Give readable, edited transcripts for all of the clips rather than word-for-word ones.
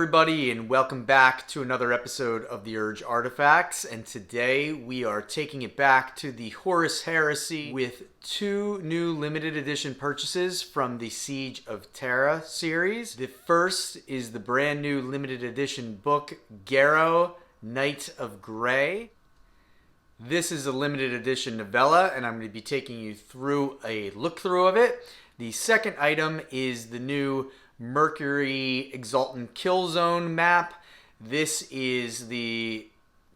everybody, and welcome back to another episode of the Urge Artifacts. And today we are taking it back to the Horus Heresy with two new limited edition purchases from the Siege of Terra series. The first is the brand new limited edition book, Garro, Knight of Grey. This is a limited edition novella, and I'm going to be taking you through a look through of it. The second item is the new Mercury Exultant Kill Zone map. This is the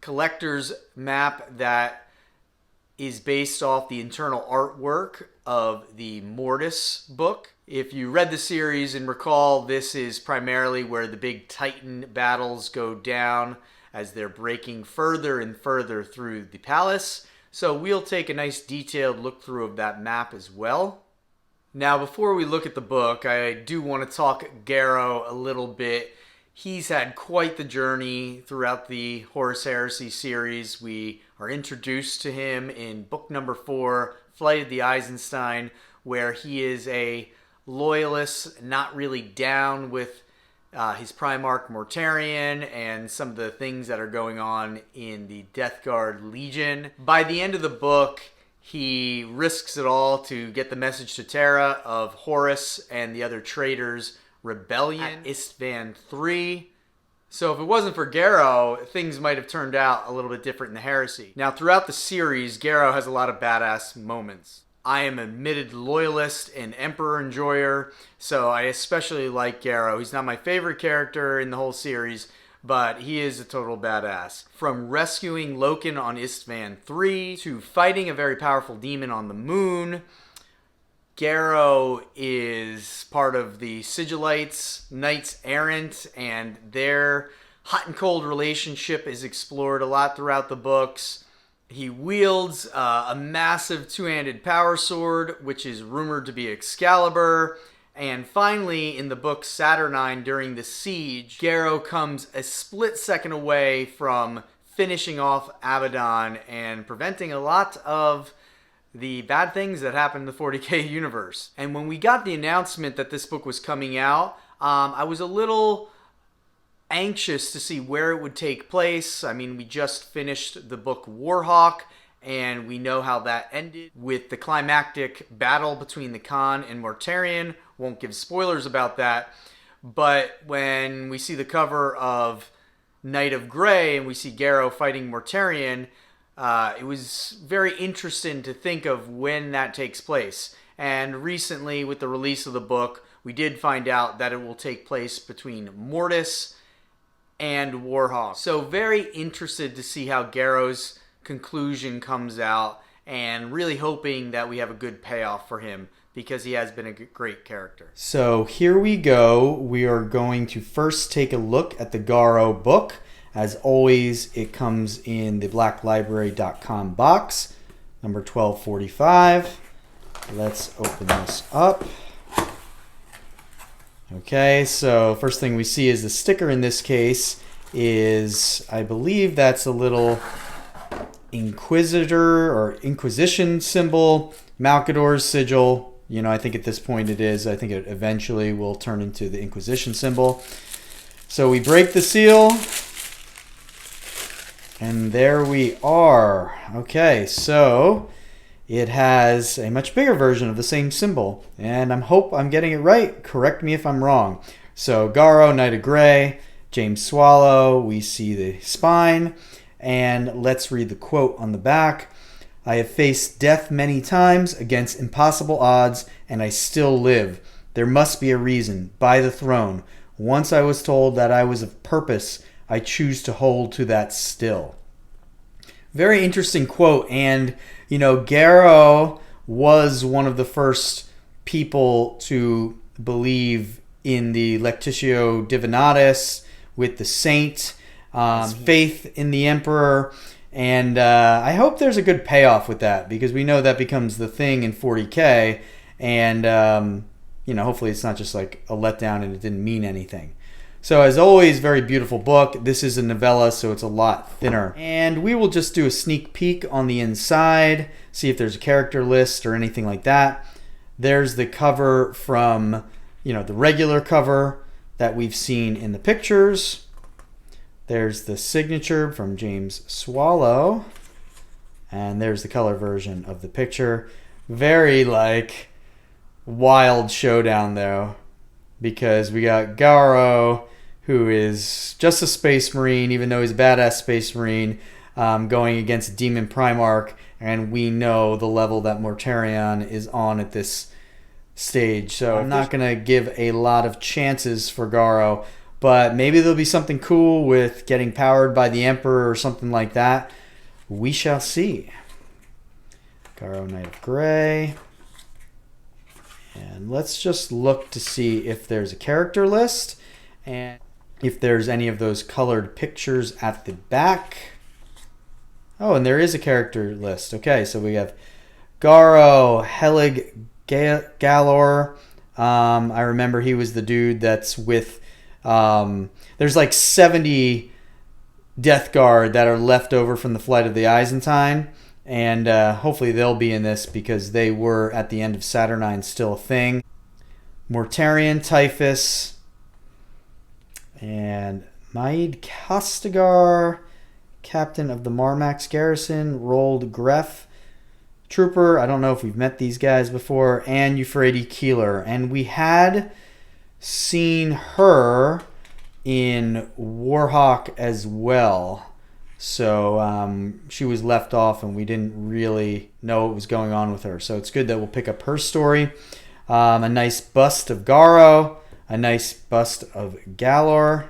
collector's map that is based off the internal artwork of the Mortis book. If you read the series and recall, this is primarily where the big Titan battles go down as they're breaking further and further through the palace. So we'll take a nice detailed look through of that map as well. Now, before we look at the book, I do want to talk Garro a little bit. He's had quite the journey throughout the Horus Heresy series. We are introduced to him in book number 4, Flight of the Eisenstein, where he is a loyalist, not really down with his primarch Mortarion and some of the things that are going on in the Deathguard Legion. By the end of the book, he risks it all to get the message to Terra of Horus and the other traitors' rebellion at Istvan III. So if it wasn't for Garro, things might have turned out a little bit different in the Heresy. Now, throughout the series, Garro has a lot of badass moments. I am an admitted loyalist and Emperor enjoyer, so I especially like Garro. He's not my favorite character in the whole series, but he is a total badass. From rescuing Loken on Istvan III to fighting a very powerful demon on the moon, Garro is part of the Sigillites, Knights Errant, and their hot and cold relationship is explored a lot throughout the books. He wields a massive two-handed power sword, which is rumored to be Excalibur. And finally, in the book Saturnine, during the siege, Garro comes a split second away from finishing off Abaddon and preventing a lot of the bad things that happened in the 40k universe. And when we got the announcement that this book was coming out, I was a little anxious to see where it would take place. I mean, we just finished the book Warhawk, and we know how that ended with the climactic battle between the Khan and Mortarion. Won't give spoilers about that. But when we see the cover of Knight of Grey and we see Garro fighting Mortarion, it was very interesting to think of when that takes place. And recently, with the release of the book, we did find out that it will take place between Mortis and Warhawk. So very interested to see how Garro's conclusion comes out, and really hoping that we have a good payoff for him because he has been a great character. So here we go. We are going to first take a look at the Garro book. As always, it comes in the blacklibrary.com box, number 1245. Let's open this up. Okay, so first thing we see is the sticker in this case is, I believe that's a little Inquisitor or Inquisition symbol, Malcador's sigil. You know, I think at this point it is. I think it eventually will turn into the Inquisition symbol. So we break the seal. And there we are. Okay, so it has a much bigger version of the same symbol. And I hope I'm getting it right. Correct me if I'm wrong. So Garro, Knight of Grey, James Swallow. We see the spine. And let's read the quote on the back. I have faced death many times against impossible odds, and I still live. There must be a reason. By the throne. Once I was told that I was of purpose, I choose to hold to that still. Very interesting quote. And, you know, Garro was one of the first people to believe in the Lectitio Divinatis with the saint, faith in the emperor. And I hope there's a good payoff with that, because we know that becomes the thing in 40k. And, you know, hopefully it's not just like a letdown and it didn't mean anything. So as always, very beautiful book. This is a novella, so it's a lot thinner. And we will just do a sneak peek on the inside, see if there's a character list or anything like that. There's the cover from, you know, the regular cover that we've seen in the pictures. There's the signature from James Swallow. And there's the color version of the picture. Very like wild showdown though, because we got Garro, who is just a space marine, even though he's a badass space marine, going against Demon Primarch, and we know the level that Mortarion is on at this stage. So I'm not going to give a lot of chances for Garro, but maybe there'll be something cool with getting powered by the Emperor or something like that. We shall see. Garro, Knight of Grey. And let's just look to see if there's a character list and if there's any of those colored pictures at the back. Oh, and there is a character list. Okay, so we have Garro, Helig Galor. I remember he was the dude that's with... there's like 70 Deathguard that are left over from the Flight of the Byzantine. And hopefully they'll be in this because they were, at the end of Saturnine, still a thing. Mortarion, Typhus. And Maid Castigar, captain of the Marmax garrison. Rolled Gref, trooper. I don't know if we've met these guys before. And Euphrates Keeler. And we had seen her in Warhawk as well. So she was left off and we didn't really know what was going on with her. So it's good that we'll pick up her story. A nice bust of Garro. A nice bust of Galor.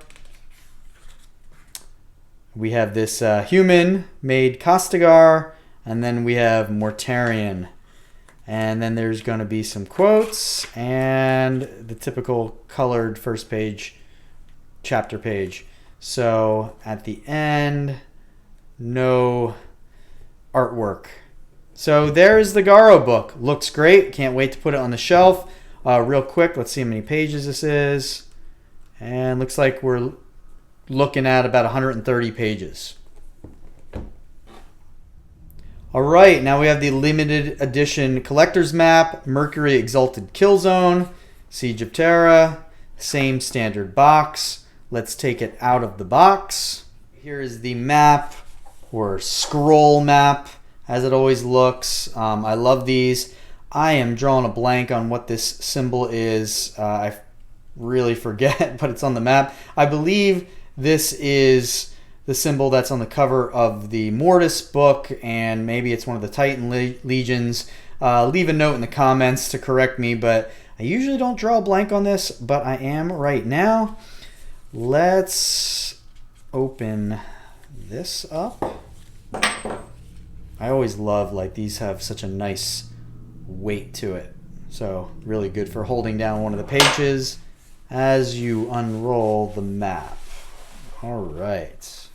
We have this human made Castigar. And then we have Mortarion. And then there's going to be some quotes. And the typical colored first page, chapter page. So at the end... no artwork. So there's the Garro book. Looks great. Can't wait to put it on the shelf. Real quick, let's see how many pages this is. And looks like we're looking at about 130 pages. All right, now we have the limited edition collector's map, Mercury Exultant Kill Zone, Siege of Terra, same standard box. Let's take it out of the box. Here is the map, or scroll map, as it always looks. I love these. I am drawing a blank on what this symbol is. I really forget, but it's on the map. I believe this is the symbol that's on the cover of the Mortis book, and maybe it's one of the Titan legions. Leave a note in the comments to correct me, but I usually don't draw a blank on this, but I am right now. Let's open this up. I always love, like, these have such a nice weight to it. So really good for holding down one of the pages as you unroll the map. All right.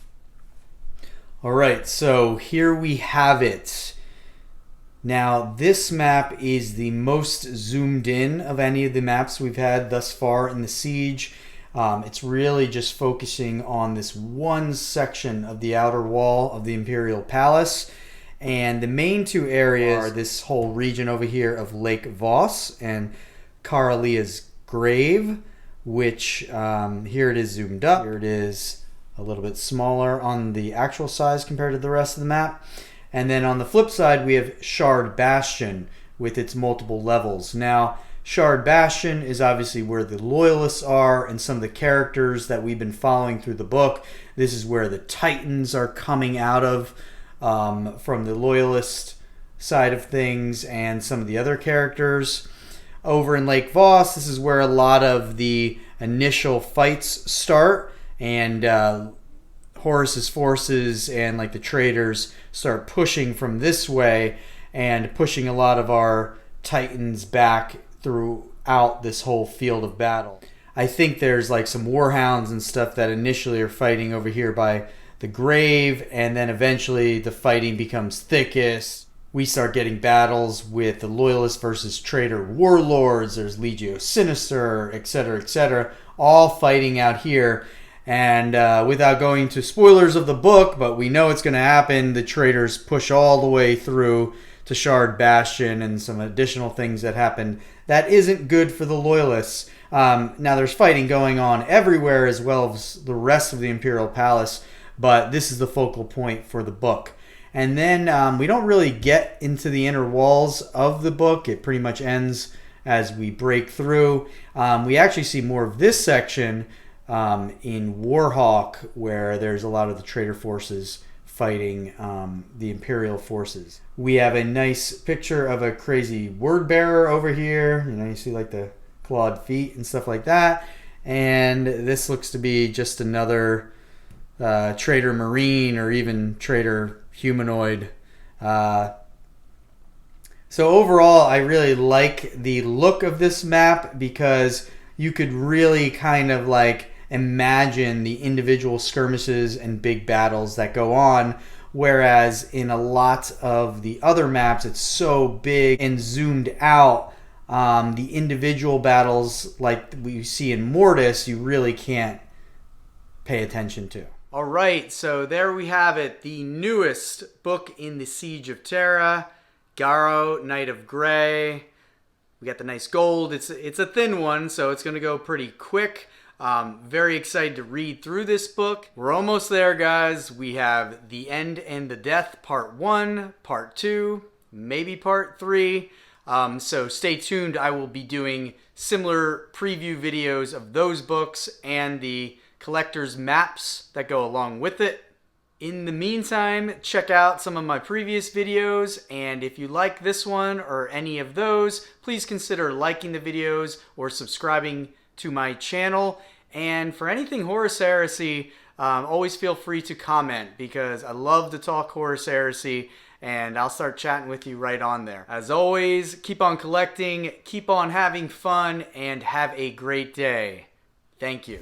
All right, so here we have it. Now, this map is the most zoomed in of any of the maps we've had thus far in the Siege. It's really just focusing on this one section of the outer wall of the Imperial Palace. And the main two areas are this whole region over here of Lake Voss and Caralia's Grave, which here it is zoomed up. Here it is a little bit smaller on the actual size compared to the rest of the map. And then on the flip side, we have Shard Bastion with its multiple levels. Now, Shard Bastion is obviously where the Loyalists are and some of the characters that we've been following through the book. This is where the Titans are coming out of from the Loyalist side of things and some of the other characters. Over in Lake Voss, this is where a lot of the initial fights start, and Horus's forces and like the traitors start pushing from this way and pushing a lot of our Titans back throughout this whole field of battle. I think there's like some warhounds and stuff that initially are fighting over here by the grave, and then eventually the fighting becomes thickest. We start getting battles with the Loyalist versus traitor warlords. There's Legio Sinister, etc., all fighting out here. And without going to spoilers of the book, but we know it's going to happen, the traitors push all the way through to Shard Bastion and some additional things that happen that isn't good for the Loyalists. Now there's fighting going on everywhere as well as the rest of the Imperial Palace, but this is the focal point for the book. And then we don't really get into the inner walls of the book. It pretty much ends as we break through. We actually see more of this section in Warhawk, where there's a lot of the traitor forces fighting the Imperial forces. We have a nice picture of a crazy word bearer over here. You know, you see like the clawed feet and stuff like that. And this looks to be just another traitor marine or even traitor humanoid. So overall, I really like the look of this map because you could really kind of like imagine the individual skirmishes and big battles that go on, whereas in a lot of the other maps it's so big and zoomed out. The individual battles like we see in Mortis you really can't pay attention to. All right, so there we have it, the newest book in the Siege of Terra, Garro, Knight of Grey. We got the nice gold. It's a thin one, so it's going to go pretty quick. Very excited to read through this book. We're almost there, guys. We have The End and the Death, Part 1, Part 2, maybe Part 3. So stay tuned. I will be doing similar preview videos of those books and the collector's maps that go along with it. In the meantime, check out some of my previous videos, and if you like this one or any of those, please consider liking the videos or subscribing to my channel. And for anything Horus Heresy, always feel free to comment because I love to talk Horus Heresy, and I'll start chatting with you right on there. As always, keep on collecting, keep on having fun, and have a great day. Thank you.